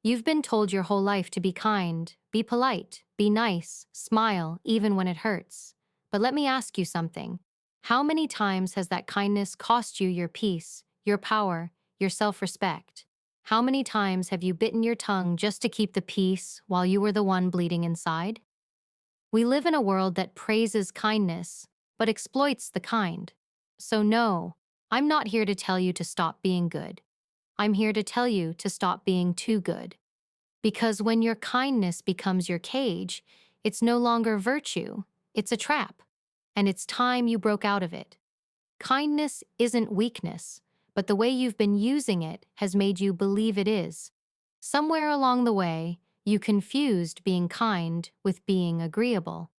You've been told your whole life to be kind, be polite, be nice, smile, even when it hurts. But let me ask you something. How many times has that kindness cost you your peace, your power, your self-respect? How many times have you bitten your tongue just to keep the peace while you were the one bleeding inside? We live in a world that praises kindness, but exploits the kind. So no, I'm not here to tell you to stop being good. I'm here to tell you to stop being too good. Because when your kindness becomes your cage, it's no longer virtue, it's a trap. And it's time you broke out of it. Kindness isn't weakness, but the way you've been using it has made you believe it is. Somewhere along the way, you confused being kind with being agreeable.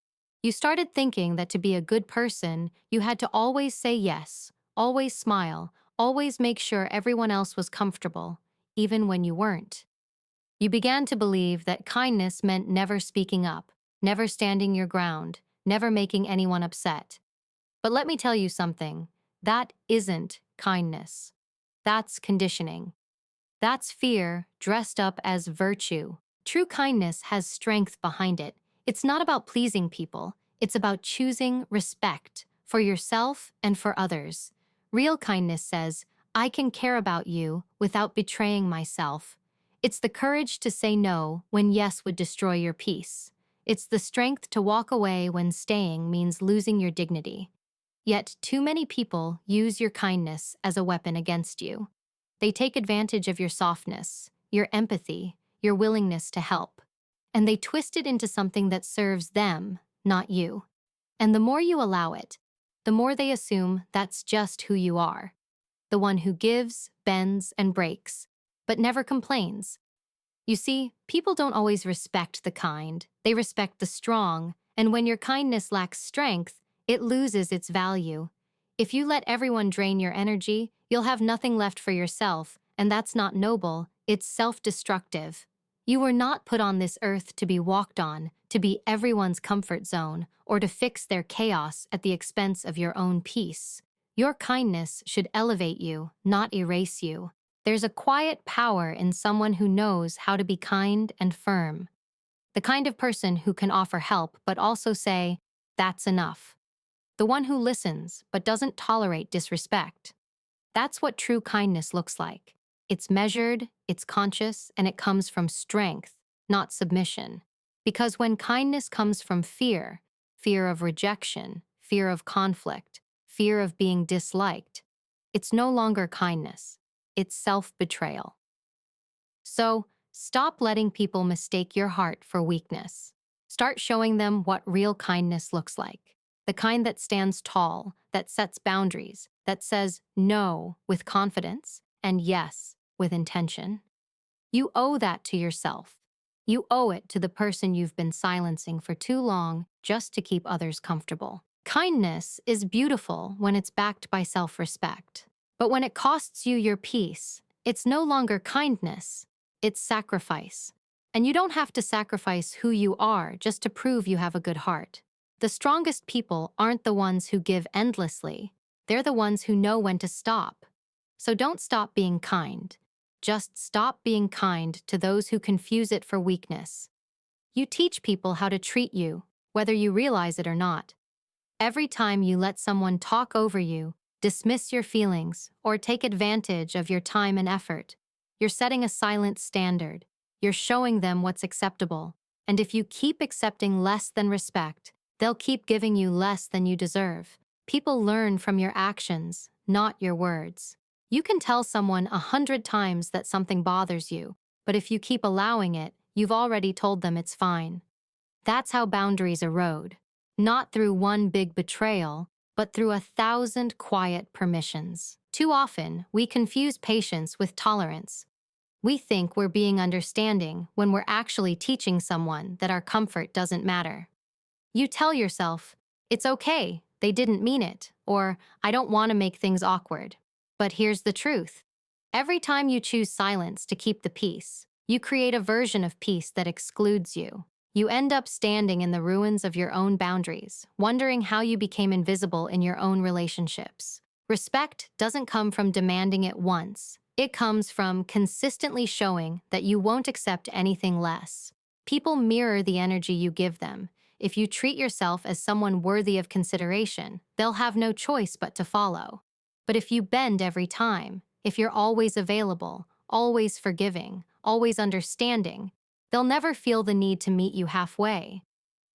You started thinking that to be a good person, you had to always say yes, always smile, always make sure everyone else was comfortable, even when you weren't. You began to believe that kindness meant never speaking up, never standing your ground, never making anyone upset. But let me tell you something. That isn't kindness. That's conditioning. That's fear dressed up as virtue. True kindness has strength behind it. It's not about pleasing people. It's about choosing respect for yourself and for others. Real kindness says, I can care about you without betraying myself. It's the courage to say no when yes would destroy your peace. It's the strength to walk away when staying means losing your dignity. Yet too many people use your kindness as a weapon against you. They take advantage of your softness, your empathy, your willingness to help, and they twist it into something that serves them, not you. And the more you allow it, the more they assume that's just who you are. The one who gives, bends, and breaks, but never complains. You see, people don't always respect the kind, they respect the strong, and when your kindness lacks strength, it loses its value. If you let everyone drain your energy, you'll have nothing left for yourself, and that's not noble, it's self-destructive. You were not put on this earth to be walked on, to be everyone's comfort zone, or to fix their chaos at the expense of your own peace. Your kindness should elevate you, not erase you. There's a quiet power in someone who knows how to be kind and firm. The kind of person who can offer help but also say, that's enough. The one who listens but doesn't tolerate disrespect. That's what true kindness looks like. It's measured, it's conscious, and it comes from strength, not submission. Because when kindness comes from fear, fear of rejection, fear of conflict, fear of being disliked, it's no longer kindness. It's self-betrayal. So, stop letting people mistake your heart for weakness. Start showing them what real kindness looks like. The kind that stands tall, that sets boundaries, that says no with confidence and yes with intention. You owe that to yourself. You owe it to the person you've been silencing for too long just to keep others comfortable. Kindness is beautiful when it's backed by self-respect. But when it costs you your peace, it's no longer kindness, it's sacrifice. And you don't have to sacrifice who you are just to prove you have a good heart. The strongest people aren't the ones who give endlessly. They're the ones who know when to stop. So don't stop being kind. Just stop being kind to those who confuse it for weakness. You teach people how to treat you, whether you realize it or not. Every time you let someone talk over you, dismiss your feelings, or take advantage of your time and effort, you're setting a silent standard. You're showing them what's acceptable. And if you keep accepting less than respect, they'll keep giving you less than you deserve. People learn from your actions, not your words. You can tell someone 100 times that something bothers you, but if you keep allowing it, you've already told them it's fine. That's how boundaries erode. Not through one big betrayal, but through 1,000 quiet permissions. Too often, we confuse patience with tolerance. We think we're being understanding when we're actually teaching someone that our comfort doesn't matter. You tell yourself, it's okay, they didn't mean it, or I don't want to make things awkward. But here's the truth. Every time you choose silence to keep the peace, you create a version of peace that excludes you. You end up standing in the ruins of your own boundaries, wondering how you became invisible in your own relationships. Respect doesn't come from demanding it once. It comes from consistently showing that you won't accept anything less. People mirror the energy you give them. If you treat yourself as someone worthy of consideration, they'll have no choice but to follow. But if you bend every time, if you're always available, always forgiving, always understanding, they'll never feel the need to meet you halfway.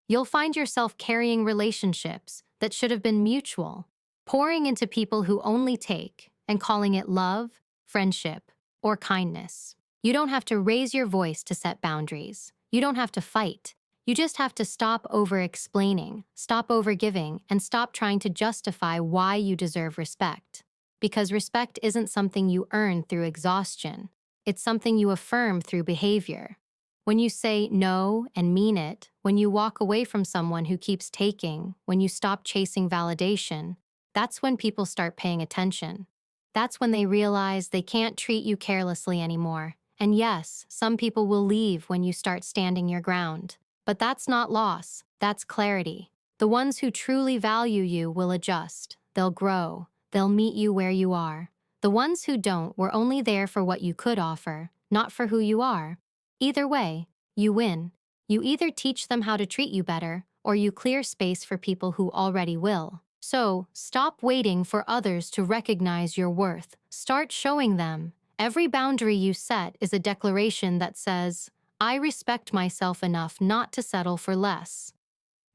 You'll find yourself carrying relationships that should have been mutual, pouring into people who only take, and calling it love, friendship, or kindness. You don't have to raise your voice to set boundaries. You don't have to fight. You just have to stop over-explaining, stop over-giving, and stop trying to justify why you deserve respect. Because respect isn't something you earn through exhaustion. It's something you affirm through behavior. When you say no and mean it, when you walk away from someone who keeps taking, when you stop chasing validation, that's when people start paying attention. That's when they realize they can't treat you carelessly anymore. And yes, some people will leave when you start standing your ground. But that's not loss, that's clarity. The ones who truly value you will adjust, they'll grow, they'll meet you where you are. The ones who don't were only there for what you could offer, not for who you are. Either way, you win. You either teach them how to treat you better, or you clear space for people who already will. So, stop waiting for others to recognize your worth. Start showing them. Every boundary you set is a declaration that says, I respect myself enough not to settle for less.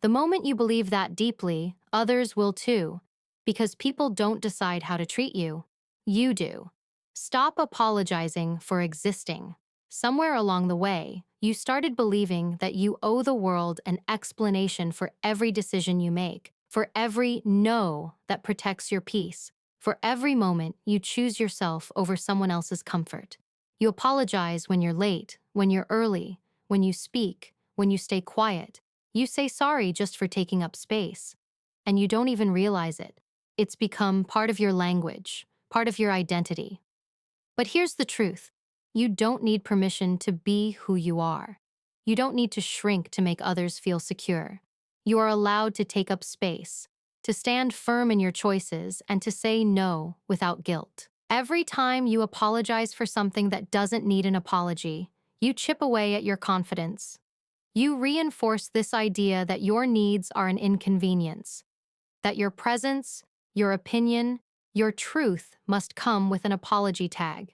The moment you believe that deeply, others will too, because people don't decide how to treat you. You do. Stop apologizing for existing. Somewhere along the way, you started believing that you owe the world an explanation for every decision you make, for every no that protects your peace, for every moment you choose yourself over someone else's comfort. You apologize when you're late, when you're early, when you speak, when you stay quiet. You say sorry just for taking up space. And you don't even realize it. It's become part of your language, part of your identity. But here's the truth. You don't need permission to be who you are. You don't need to shrink to make others feel secure. You are allowed to take up space, to stand firm in your choices, and to say no without guilt. Every time you apologize for something that doesn't need an apology, you chip away at your confidence. You reinforce this idea that your needs are an inconvenience, that your presence, your opinion, your truth must come with an apology tag.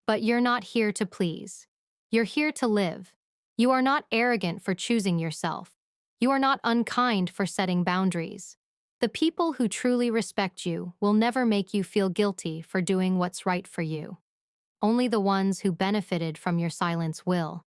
But you're not here to please. You're here to live. You are not arrogant for choosing yourself. You are not unkind for setting boundaries. The people who truly respect you will never make you feel guilty for doing what's right for you. Only the ones who benefited from your silence will.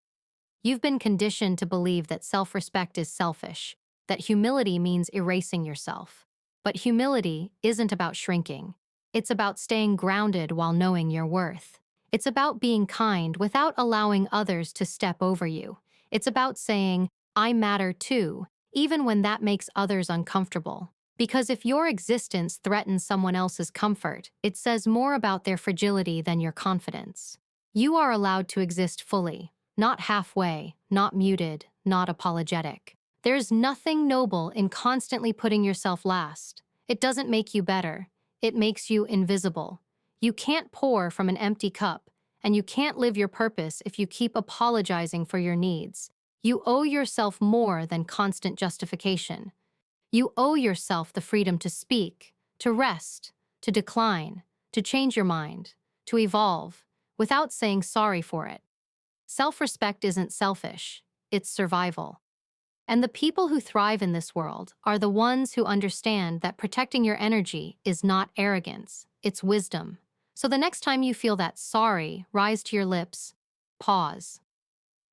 You've been conditioned to believe that self-respect is selfish, that humility means erasing yourself. But humility isn't about shrinking. It's about staying grounded while knowing your worth. It's about being kind without allowing others to step over you. It's about saying, I matter too, even when that makes others uncomfortable. Because if your existence threatens someone else's comfort, it says more about their fragility than your confidence. You are allowed to exist fully, not halfway, not muted, not apologetic. There's nothing noble in constantly putting yourself last. It doesn't make you better. It makes you invisible. You can't pour from an empty cup, and you can't live your purpose if you keep apologizing for your needs. You owe yourself more than constant justification. You owe yourself the freedom to speak, to rest, to decline, to change your mind, to evolve, without saying sorry for it. Self-respect isn't selfish, it's survival. And the people who thrive in this world are the ones who understand that protecting your energy is not arrogance, it's wisdom. So the next time you feel that sorry rise to your lips, pause.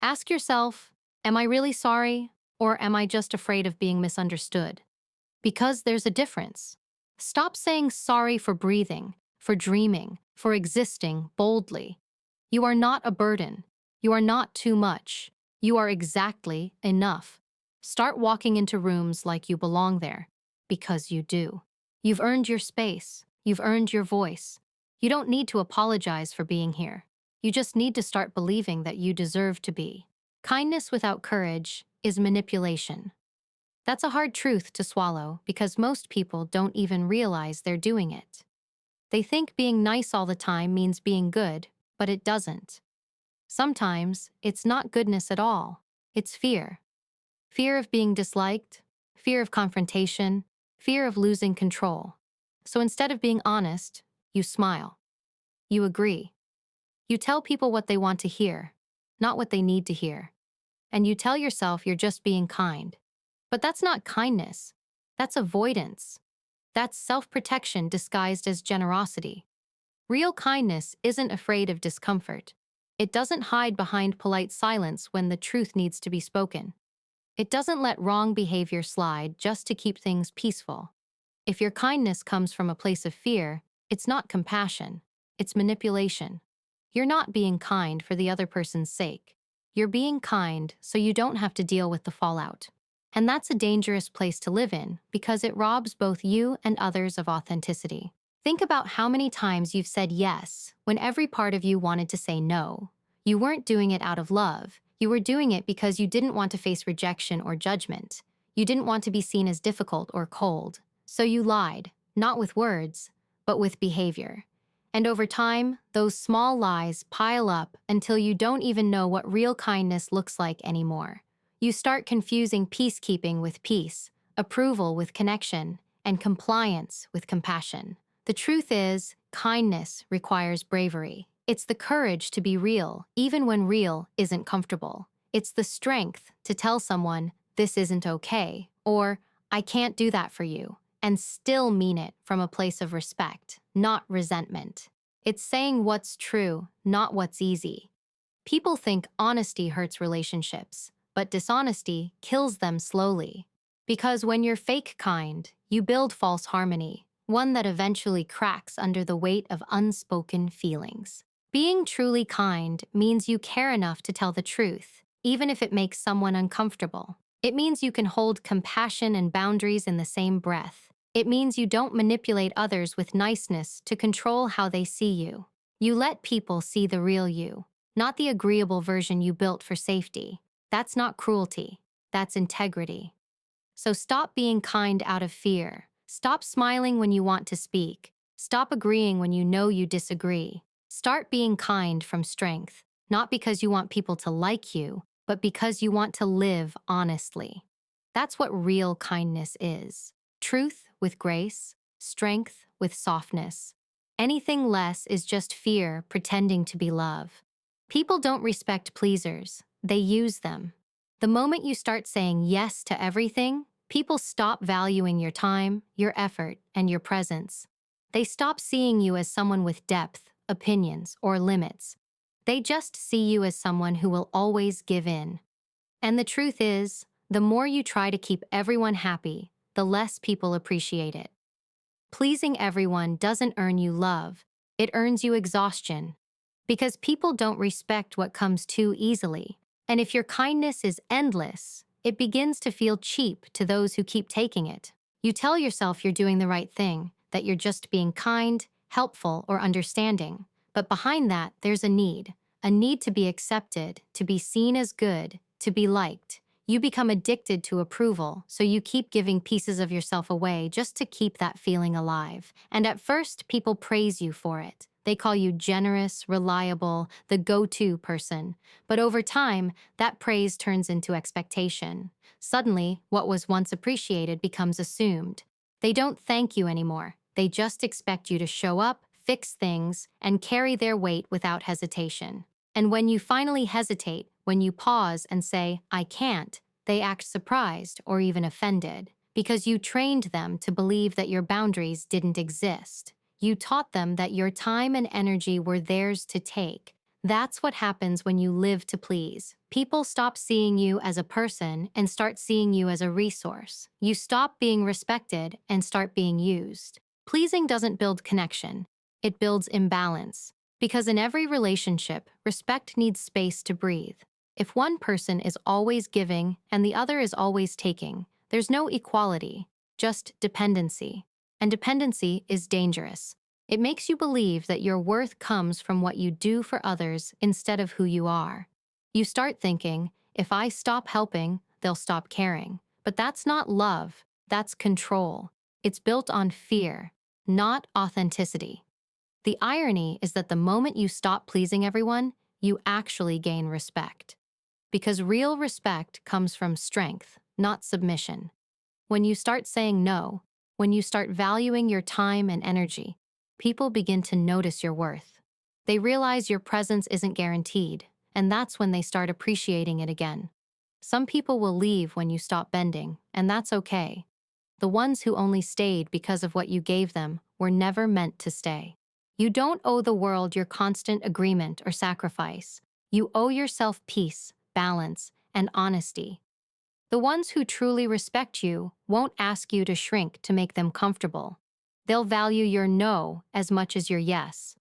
Ask yourself, am I really sorry, or am I just afraid of being misunderstood? Because there's a difference. Stop saying sorry for breathing, for dreaming, for existing boldly. You are not a burden. You are not too much. You are exactly enough. Start walking into rooms like you belong there, because you do. You've earned your space. You've earned your voice. You don't need to apologize for being here. You just need to start believing that you deserve to be. Kindness without courage is manipulation. That's a hard truth to swallow because most people don't even realize they're doing it. They think being nice all the time means being good, but it doesn't. Sometimes it's not goodness at all. It's fear. Fear of being disliked, fear of confrontation, fear of losing control. So instead of being honest, you smile. You agree. You tell people what they want to hear, not what they need to hear. And you tell yourself you're just being kind. But that's not kindness. That's avoidance. That's self-protection disguised as generosity. Real kindness isn't afraid of discomfort. It doesn't hide behind polite silence when the truth needs to be spoken. It doesn't let wrong behavior slide just to keep things peaceful. If your kindness comes from a place of fear, it's not compassion, it's manipulation. You're not being kind for the other person's sake. You're being kind so you don't have to deal with the fallout. And that's a dangerous place to live in because it robs both you and others of authenticity. Think about how many times you've said yes when every part of you wanted to say no. You weren't doing it out of love. You were doing it because you didn't want to face rejection or judgment. You didn't want to be seen as difficult or cold. So you lied, not with words, but with behavior. And over time, those small lies pile up until you don't even know what real kindness looks like anymore. You start confusing peacekeeping with peace, approval with connection, and compliance with compassion. The truth is, kindness requires bravery. It's the courage to be real, even when real isn't comfortable. It's the strength to tell someone, this isn't okay, or I can't do that for you, and still mean it from a place of respect, not resentment. It's saying what's true, not what's easy. People think honesty hurts relationships, but dishonesty kills them slowly. Because when you're fake kind, you build false harmony, one that eventually cracks under the weight of unspoken feelings. Being truly kind means you care enough to tell the truth, even if it makes someone uncomfortable. It means you can hold compassion and boundaries in the same breath. It means you don't manipulate others with niceness to control how they see you. You let people see the real you, not the agreeable version you built for safety. That's not cruelty. That's integrity. So stop being kind out of fear. Stop smiling when you want to speak. Stop agreeing when you know you disagree. Start being kind from strength, not because you want people to like you, but because you want to live honestly. That's what real kindness is. Truth with grace, strength with softness. Anything less is just fear pretending to be love. People don't respect pleasers, they use them. The moment you start saying yes to everything, people stop valuing your time, your effort, and your presence. They stop seeing you as someone with depth, opinions, or limits. They just see you as someone who will always give in. And the truth is, the more you try to keep everyone happy, the less people appreciate it. Pleasing everyone doesn't earn you love, it earns you exhaustion. Because people don't respect what comes too easily. And if your kindness is endless, it begins to feel cheap to those who keep taking it. You tell yourself you're doing the right thing, that you're just being kind, helpful, or understanding. But behind that, there's a need to be accepted, to be seen as good, to be liked. You become addicted to approval, so you keep giving pieces of yourself away just to keep that feeling alive. And at first, people praise you for it. They call you generous, reliable, the go-to person. But over time, that praise turns into expectation. Suddenly, what was once appreciated becomes assumed. They don't thank you anymore. They just expect you to show up, fix things, and carry their weight without hesitation. And when you finally hesitate, when you pause and say, I can't, they act surprised or even offended, because you trained them to believe that your boundaries didn't exist. You taught them that your time and energy were theirs to take. That's what happens when you live to please. People stop seeing you as a person and start seeing you as a resource. You stop being respected and start being used. Pleasing doesn't build connection. It builds imbalance. Because in every relationship, respect needs space to breathe. If one person is always giving and the other is always taking, there's no equality, just dependency. And dependency is dangerous. It makes you believe that your worth comes from what you do for others instead of who you are. You start thinking, if I stop helping, they'll stop caring. But that's not love, that's control. It's built on fear, not authenticity. The irony is that the moment you stop pleasing everyone, you actually gain respect. Because real respect comes from strength, not submission. When you start saying no, when you start valuing your time and energy, people begin to notice your worth. They realize your presence isn't guaranteed, and that's when they start appreciating it again. Some people will leave when you stop bending, and that's okay. The ones who only stayed because of what you gave them were never meant to stay. You don't owe the world your constant agreement or sacrifice. You owe yourself peace, balance, and honesty. The ones who truly respect you won't ask you to shrink to make them comfortable. They'll value your no as much as your yes.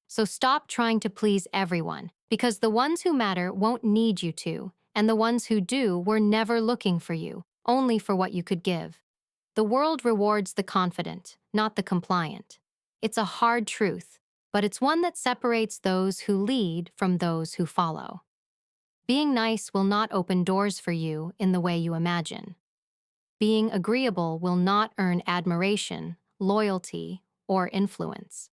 So stop trying to please everyone, because the ones who matter won't need you to, and the ones who do were never looking for you, only for what you could give. The world rewards the confident, not the compliant. It's a hard truth, but it's one that separates those who lead from those who follow. Being nice will not open doors for you in the way you imagine. Being agreeable will not earn admiration, loyalty, or influence.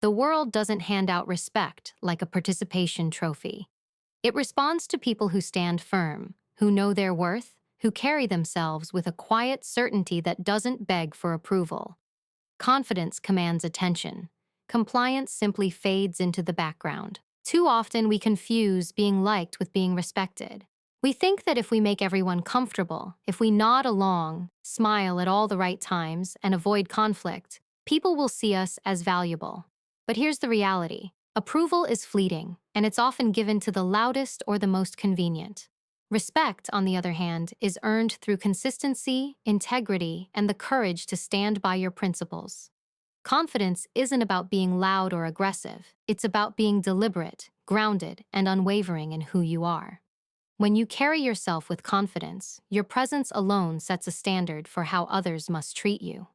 The world doesn't hand out respect like a participation trophy. It responds to people who stand firm, who know their worth, who carry themselves with a quiet certainty that doesn't beg for approval. Confidence commands attention. Compliance simply fades into the background. Too often we confuse being liked with being respected. We think that if we make everyone comfortable, if we nod along, smile at all the right times, and avoid conflict, people will see us as valuable. But here's the reality. Approval is fleeting, and it's often given to the loudest or the most convenient. Respect, on the other hand, is earned through consistency, integrity, and the courage to stand by your principles. Confidence isn't about being loud or aggressive. It's about being deliberate, grounded, and unwavering in who you are. When you carry yourself with confidence, your presence alone sets a standard for how others must treat you.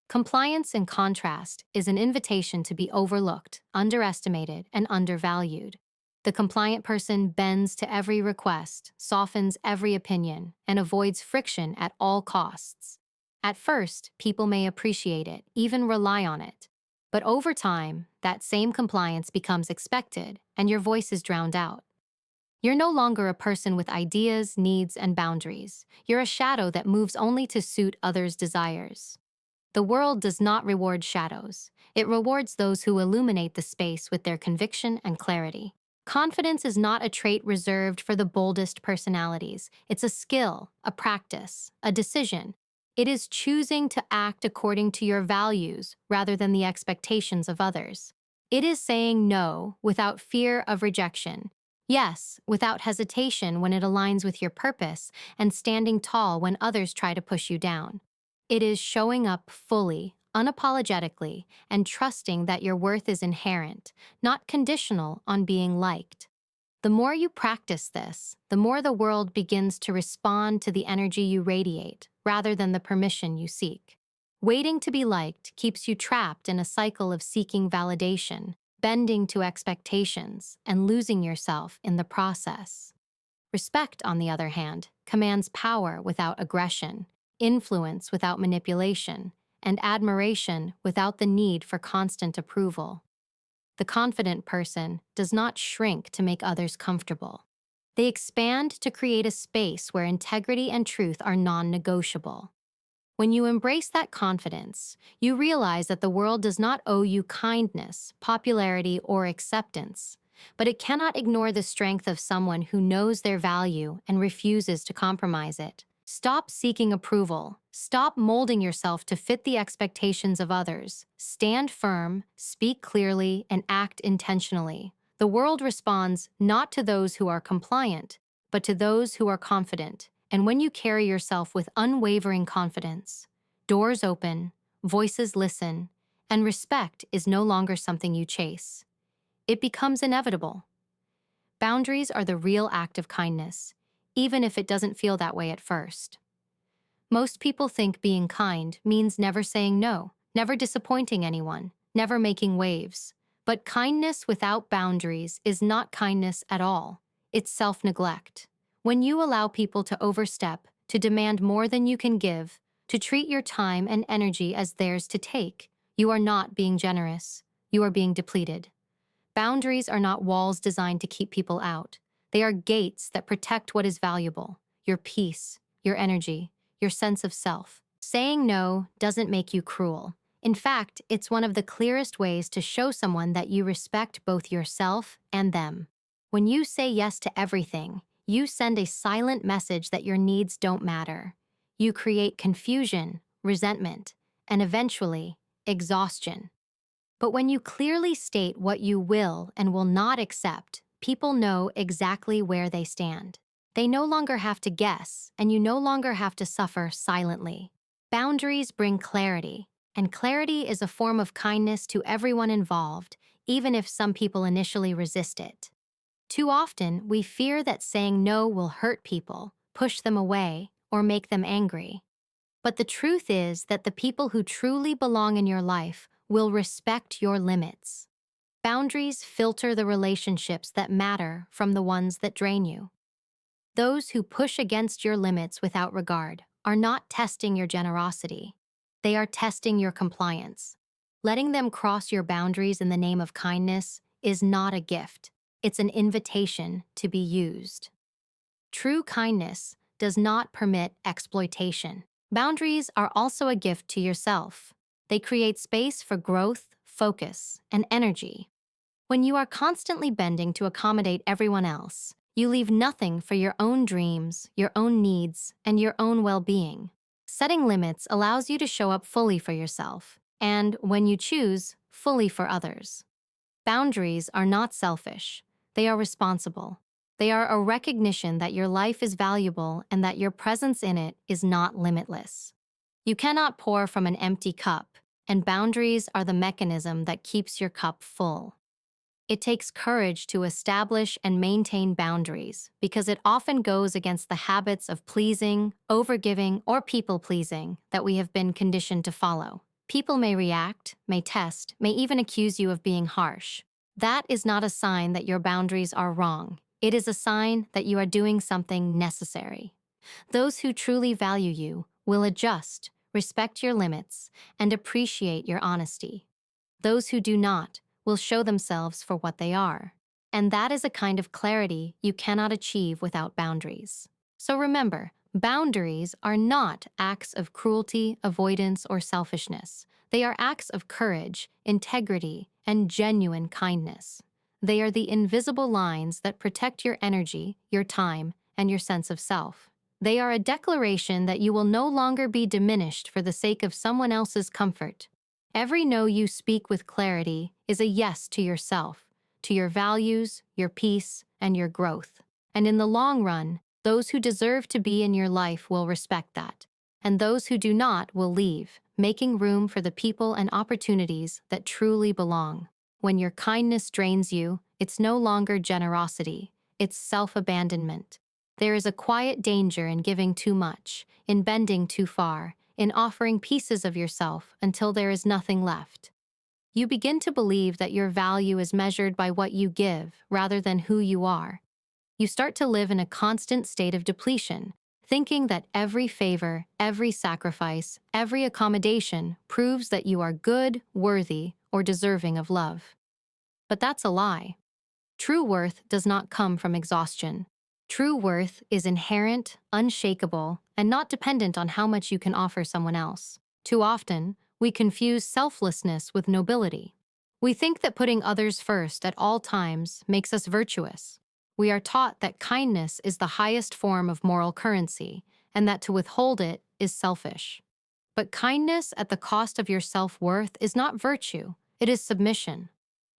Compliance, in contrast, is an invitation to be overlooked, underestimated, and undervalued. The compliant person bends to every request, softens every opinion, and avoids friction at all costs. At first, people may appreciate it, even rely on it. But over time, that same compliance becomes expected, and your voice is drowned out. You're no longer a person with ideas, needs, and boundaries. You're a shadow that moves only to suit others' desires. The world does not reward shadows. It rewards those who illuminate the space with their conviction and clarity. Confidence is not a trait reserved for the boldest personalities. It's a skill, a practice, a decision. It is choosing to act according to your values rather than the expectations of others. It is saying no without fear of rejection, yes without hesitation when it aligns with your purpose, and standing tall when others try to push you down. It is showing up fully, unapologetically, and trusting that your worth is inherent, not conditional on being liked. The more you practice this, the more the world begins to respond to the energy you radiate, rather than the permission you seek. Waiting to be liked keeps you trapped in a cycle of seeking validation, bending to expectations, and losing yourself in the process. Respect, on the other hand, commands power without aggression, influence without manipulation, and admiration without the need for constant approval. The confident person does not shrink to make others comfortable. They expand to create a space where integrity and truth are non-negotiable. When you embrace that confidence, you realize that the world does not owe you kindness, popularity, or acceptance, but it cannot ignore the strength of someone who knows their value and refuses to compromise it. Stop seeking approval. Stop molding yourself to fit the expectations of others. Stand firm, speak clearly, and act intentionally. The world responds not to those who are compliant, but to those who are confident. And when you carry yourself with unwavering confidence, doors open, voices listen, and respect is no longer something you chase. It becomes inevitable. Boundaries are the real act of kindness, even if it doesn't feel that way at first. Most people think being kind means never saying no, never disappointing anyone, never making waves. But kindness without boundaries is not kindness at all. It's self-neglect. When you allow people to overstep, to demand more than you can give, to treat your time and energy as theirs to take, you are not being generous. you are being depleted. Boundaries are not walls designed to keep people out. They are gates that protect what is valuable: your peace, your energy, your sense of self. Saying no doesn't make you cruel. In fact, it's one of the clearest ways to show someone that you respect both yourself and them. When you say yes to everything, you send a silent message that your needs don't matter. You create confusion, resentment, and eventually, exhaustion. But when you clearly state what you will and will not accept, people know exactly where they stand. They no longer have to guess, and you no longer have to suffer silently. Boundaries bring clarity, and clarity is a form of kindness to everyone involved, even if some people initially resist it. Too often, we fear that saying no will hurt people, push them away, or make them angry. But the truth is that the people who truly belong in your life will respect your limits. Boundaries filter the relationships that matter from the ones that drain you. Those who push against your limits without regard are not testing your generosity. They are testing your compliance. Letting them cross your boundaries in the name of kindness is not a gift. It's an invitation to be used. True kindness does not permit exploitation. Boundaries are also a gift to yourself. They create space for growth, focus, and energy. When you are constantly bending to accommodate everyone else, you leave nothing for your own dreams, your own needs, and your own well-being. Setting limits allows you to show up fully for yourself, and, when you choose, fully for others. Boundaries are not selfish. They are responsible. They are a recognition that your life is valuable and that your presence in it is not limitless. You cannot pour from an empty cup, and boundaries are the mechanism that keeps your cup full. It takes courage to establish and maintain boundaries because it often goes against the habits of pleasing, overgiving, or people-pleasing that we have been conditioned to follow. People may react, may test, may even accuse you of being harsh. That is not a sign that your boundaries are wrong. It is a sign that you are doing something necessary. Those who truly value you will adjust, respect your limits, and appreciate your honesty. Those who do not will show themselves for what they are. And that is a kind of clarity you cannot achieve without boundaries. So remember, boundaries are not acts of cruelty, avoidance, or selfishness. They are acts of courage, integrity, and genuine kindness. They are the invisible lines that protect your energy, your time, and your sense of self. They are a declaration that you will no longer be diminished for the sake of someone else's comfort. Every no you speak with clarity is a yes to yourself, to your values, your peace, and your growth. And in the long run, those who deserve to be in your life will respect that, and those who do not will leave, making room for the people and opportunities that truly belong. When your kindness drains you, it's no longer generosity, it's self-abandonment. There is a quiet danger in giving too much, in bending too far, in offering pieces of yourself until there is nothing left. You begin to believe that your value is measured by what you give rather than who you are. You start to live in a constant state of depletion, thinking that every favor, every sacrifice, every accommodation proves that you are good, worthy, or deserving of love. But that's a lie. True worth does not come from exhaustion. True worth is inherent, unshakable, and not dependent on how much you can offer someone else. Too often, we confuse selflessness with nobility. We think that putting others first at all times makes us virtuous. We are taught that kindness is the highest form of moral currency, and that to withhold it is selfish. But kindness at the cost of your self-worth is not virtue, it is submission.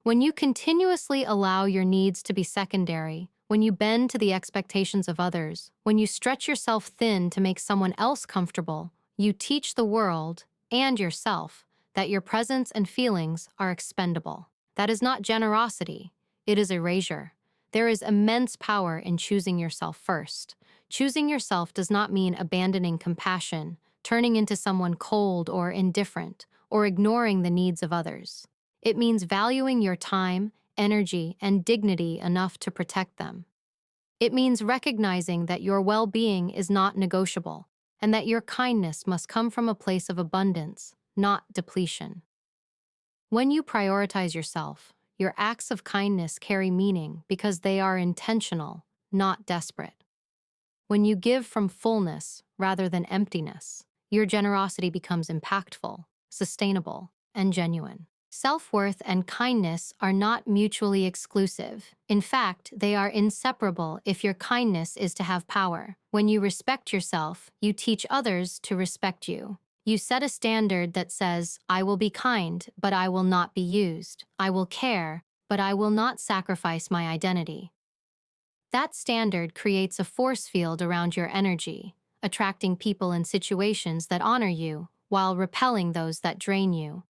When you continuously allow your needs to be secondary, when you bend to the expectations of others, when you stretch yourself thin to make someone else comfortable, you teach the world, and yourself, that your presence and feelings are expendable. That is not generosity, it is erasure. There is immense power in choosing yourself first. Choosing yourself does not mean abandoning compassion, turning into someone cold or indifferent, or ignoring the needs of others. It means valuing your time, energy, and dignity enough to protect them. It means recognizing that your well-being is not negotiable, and that your kindness must come from a place of abundance, not depletion. When you prioritize yourself, your acts of kindness carry meaning because they are intentional, not desperate. When you give from fullness rather than emptiness, your generosity becomes impactful, sustainable, and genuine. Self-worth and kindness are not mutually exclusive. In fact, they are inseparable if your kindness is to have power. When you respect yourself, you teach others to respect you. You set a standard that says, I will be kind, but I will not be used. I will care, but I will not sacrifice my identity. That standard creates a force field around your energy, attracting people and situations that honor you while repelling those that drain you.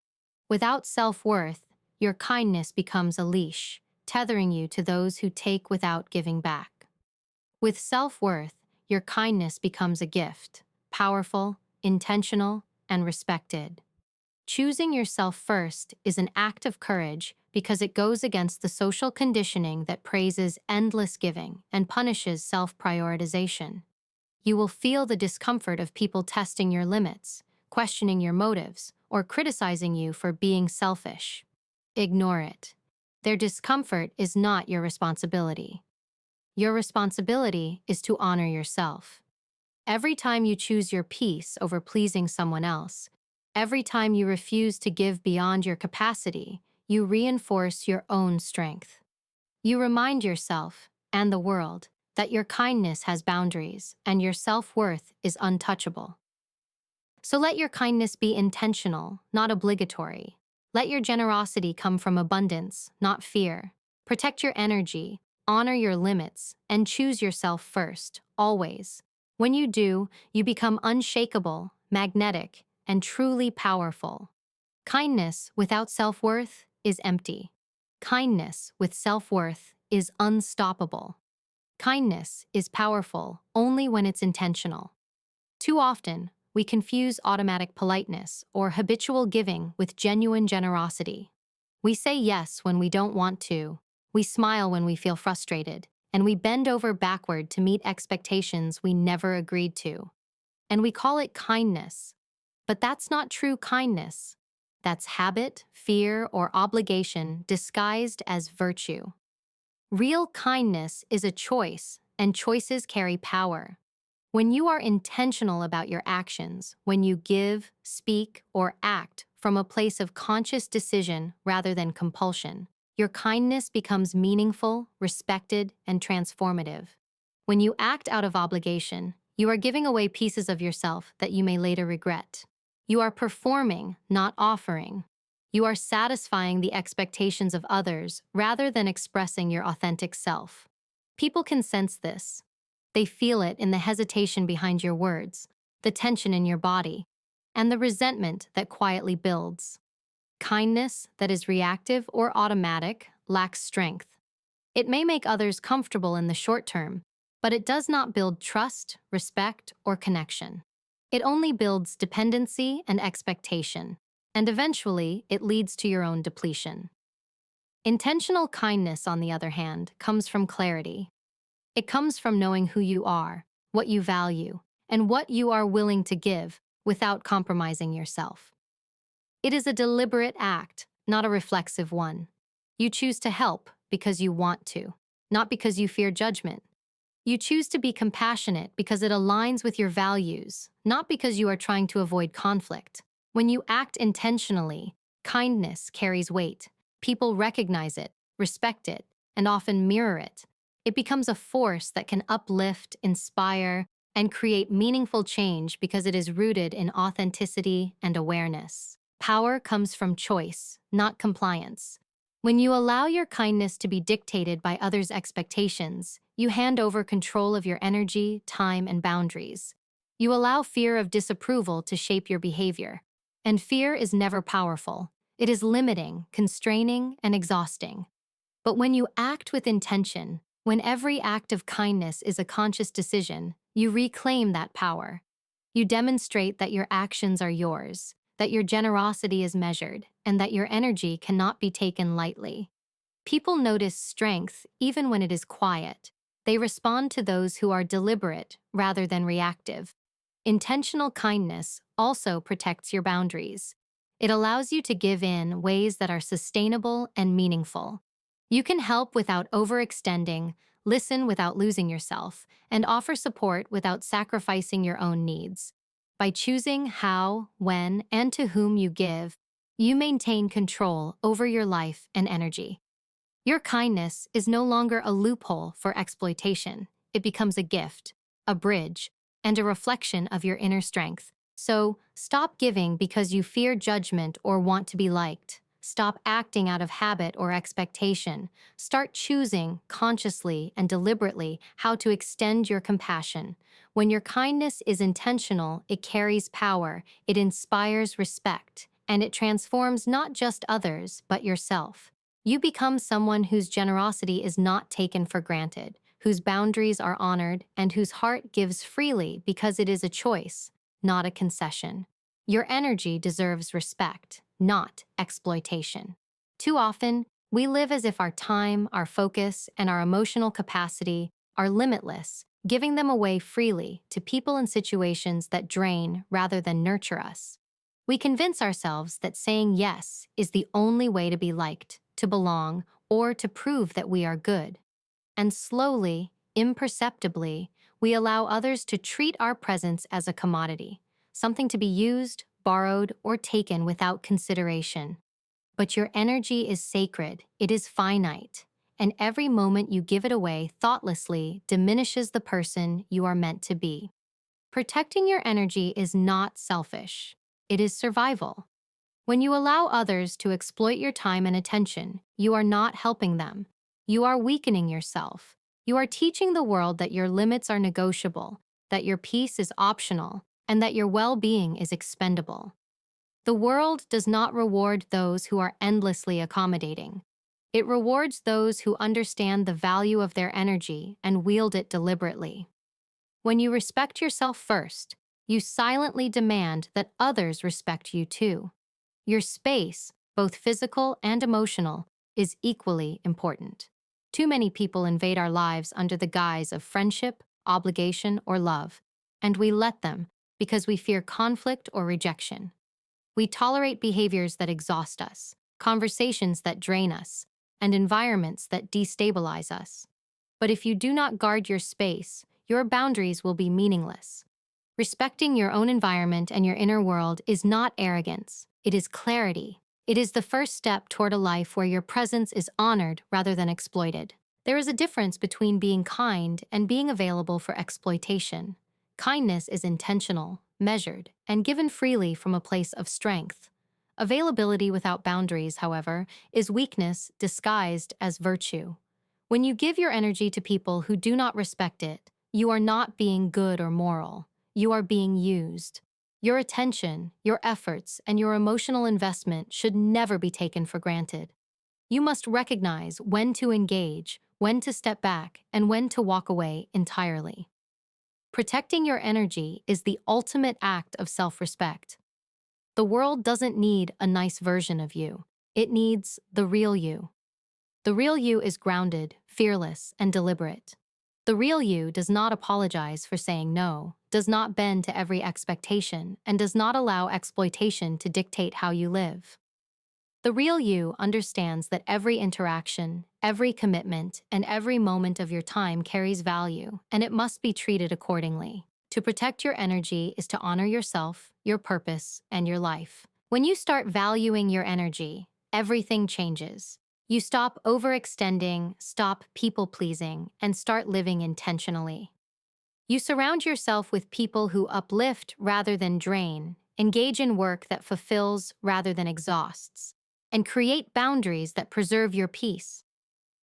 Without self-worth, your kindness becomes a leash, tethering you to those who take without giving back. With self-worth, your kindness becomes a gift, powerful, intentional, and respected. Choosing yourself first is an act of courage because it goes against the social conditioning that praises endless giving and punishes self-prioritization. You will feel the discomfort of people testing your limits, questioning your motives, or criticizing you for being selfish. Ignore it. Their discomfort is not your responsibility. Your responsibility is to honor yourself. Every time you choose your peace over pleasing someone else, every time you refuse to give beyond your capacity, you reinforce your own strength. You remind yourself, and the world, that your kindness has boundaries and your self-worth is untouchable. So let your kindness be intentional, not obligatory. Let your generosity come from abundance, not fear. Protect your energy, honor your limits, and choose yourself first, always. When you do, you become unshakable, magnetic, and truly powerful. Kindness without self-worth is empty. Kindness with self-worth is unstoppable. Kindness is powerful only when it's intentional. Too often, we confuse automatic politeness or habitual giving with genuine generosity. We say yes when we don't want to, we smile when we feel frustrated, and we bend over backward to meet expectations we never agreed to. And we call it kindness. But that's not true kindness. That's habit, fear, or obligation disguised as virtue. Real kindness is a choice, and choices carry power. When you are intentional about your actions, when you give, speak, or act from a place of conscious decision rather than compulsion, your kindness becomes meaningful, respected, and transformative. When you act out of obligation, you are giving away pieces of yourself that you may later regret. You are performing, not offering. You are satisfying the expectations of others rather than expressing your authentic self. People can sense this. They feel it in the hesitation behind your words, the tension in your body, and the resentment that quietly builds. Kindness that is reactive or automatic lacks strength. It may make others comfortable in the short term, but it does not build trust, respect, or connection. It only builds dependency and expectation, and eventually it leads to your own depletion. Intentional kindness, on the other hand, comes from clarity. It comes from knowing who you are, what you value, and what you are willing to give without compromising yourself. It is a deliberate act, not a reflexive one. You choose to help because you want to, not because you fear judgment. You choose to be compassionate because it aligns with your values, not because you are trying to avoid conflict. When you act intentionally, kindness carries weight. People recognize it, respect it, and often mirror it. It becomes a force that can uplift, inspire, and create meaningful change because it is rooted in authenticity and awareness. Power comes from choice, not compliance. When you allow your kindness to be dictated by others' expectations, you hand over control of your energy, time, and boundaries. You allow fear of disapproval to shape your behavior. And fear is never powerful. It is limiting, constraining, and exhausting. But when you act with intention, when every act of kindness is a conscious decision, you reclaim that power. You demonstrate that your actions are yours, that your generosity is measured, and that your energy cannot be taken lightly. People notice strength even when it is quiet. They respond to those who are deliberate rather than reactive. Intentional kindness also protects your boundaries. It allows you to give in ways that are sustainable and meaningful. You can help without overextending, listen without losing yourself, and offer support without sacrificing your own needs. By choosing how, when, and to whom you give, you maintain control over your life and energy. Your kindness is no longer a loophole for exploitation. It becomes a gift, a bridge, and a reflection of your inner strength. So, stop giving because you fear judgment or want to be liked. Stop acting out of habit or expectation. Start choosing, consciously and deliberately, how to extend your compassion. When your kindness is intentional, it carries power, it inspires respect, and it transforms not just others, but yourself. You become someone whose generosity is not taken for granted, whose boundaries are honored, and whose heart gives freely because it is a choice, not a concession. Your energy deserves respect, not exploitation. Too often, we live as if our time, our focus, and our emotional capacity are limitless, giving them away freely to people and situations that drain rather than nurture us. We convince ourselves that saying yes is the only way to be liked, to belong, or to prove that we are good. And slowly, imperceptibly, we allow others to treat our presence as a commodity, something to be used, borrowed, or taken without consideration. But your energy is sacred, it is finite, and every moment you give it away thoughtlessly diminishes the person you are meant to be. Protecting your energy is not selfish, it is survival. When you allow others to exploit your time and attention, you are not helping them. You are weakening yourself. You are teaching the world that your limits are negotiable, that your peace is optional, and that your well-being is expendable. The world does not reward those who are endlessly accommodating. It rewards those who understand the value of their energy and wield it deliberately. When you respect yourself first, you silently demand that others respect you too. Your space, both physical and emotional, is equally important. Too many people invade our lives under the guise of friendship, obligation, or love, and we let them because we fear conflict or rejection. We tolerate behaviors that exhaust us, conversations that drain us, and environments that destabilize us. But if you do not guard your space, your boundaries will be meaningless. Respecting your own environment and your inner world is not arrogance, it is clarity. It is the first step toward a life where your presence is honored rather than exploited. There is a difference between being kind and being available for exploitation. Kindness is intentional, measured, and given freely from a place of strength. Availability without boundaries, however, is weakness disguised as virtue. When you give your energy to people who do not respect it, you are not being good or moral. You are being used. Your attention, your efforts, and your emotional investment should never be taken for granted. You must recognize when to engage, when to step back, and when to walk away entirely. Protecting your energy is the ultimate act of self-respect. The world doesn't need a nice version of you. It needs the real you. The real you is grounded, fearless, and deliberate. The real you does not apologize for saying no, does not bend to every expectation, and does not allow exploitation to dictate how you live. The real you understands that every interaction, every commitment, and every moment of your time carries value, and it must be treated accordingly. To protect your energy is to honor yourself, your purpose, and your life. When you start valuing your energy, everything changes. You stop overextending, stop people-pleasing, and start living intentionally. You surround yourself with people who uplift rather than drain, engage in work that fulfills rather than exhausts, and create boundaries that preserve your peace.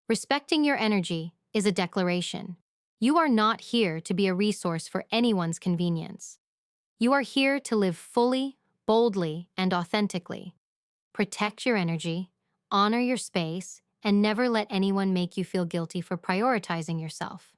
Respecting your energy is a declaration. You are not here to be a resource for anyone's convenience. You are here to live fully, boldly, and authentically. Protect your energy, honor your space, and never let anyone make you feel guilty for prioritizing yourself.